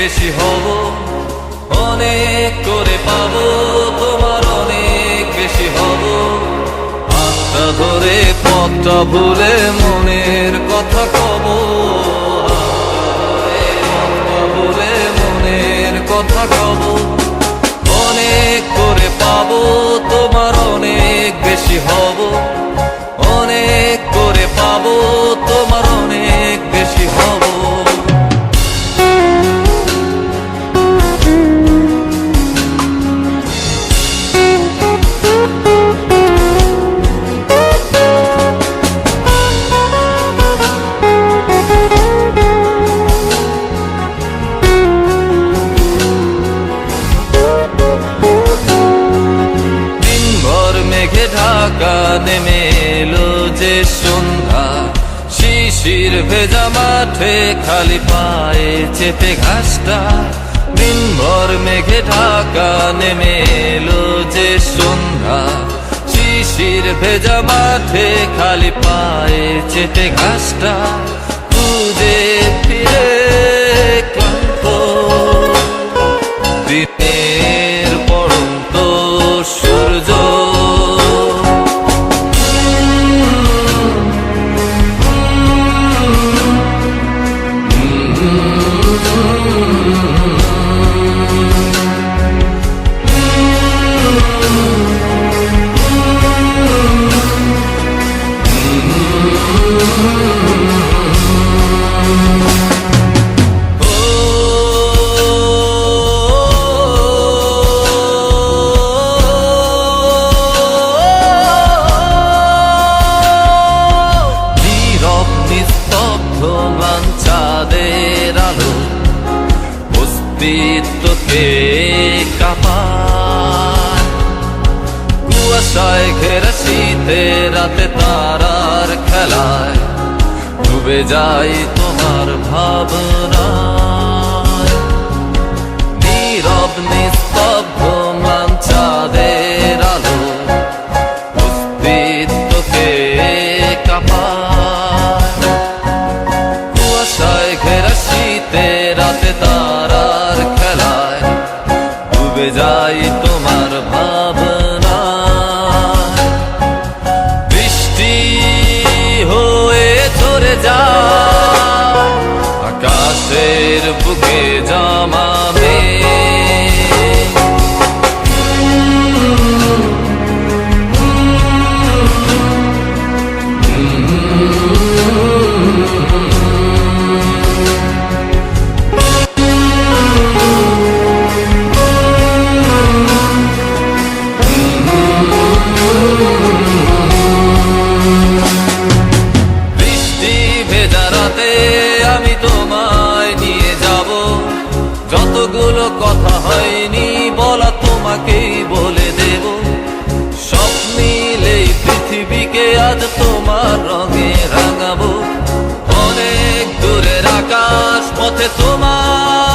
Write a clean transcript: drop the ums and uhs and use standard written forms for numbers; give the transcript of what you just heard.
বেশি হব, অনেক করে পাবো, তোমার অনেক বেশি হব। হাতটা ধরে পথটা ভুলে মনের কথা কব, পথটা ভুলে মনের কথা কব। অনেক করে পাবো, তোমার অনেক বেশি হব, অনেক করে পাবো, তোমার অনেক বেশি হব। মেঘে ঢাকা নেমে এলো যে সন্ধ্যা, শিশির ভেজা মাঠে খালি পায়ে চেপে ঘাসটা। দিনভর মেঘে ঢাকা নেমে এলো যে সন্ধ্যা, শিশির ভেজা মাঠে খালি পায়ে চেপে ঘাসটা। খুঁজে ফিরে ক্লান্ত দিনের পড়ন্ত সূর্য, চাঁদের আলো অস্তিত্বকে কাঁপায়। কুয়াশায় ঘেরা শীতে রাতে তারার খেলায় ডুবে যাই তোমার ভাবনায়। নীরব নিস্তব্ধ ম্লান চাঁদের আলো অস্তিত্বকে কাঁপায়। কুয়াশায় ঘেরা শীতে রাতে তারার খেলায় ডুবে যাই তোমার ভাবনায়। বৃষ্টি হয়ে ঝরে যায় আকাশের বুকে জমা মেঘ, আমি তোমায় নিয়ে যাব। যতগুলো কথা হয়নি বলা তোমাকেই বলে দেব। সব মিলেই পৃথিবীকে আজ তোমার রঙে রাঙাবো। অনেক দূরের আকাশ পথে তোমার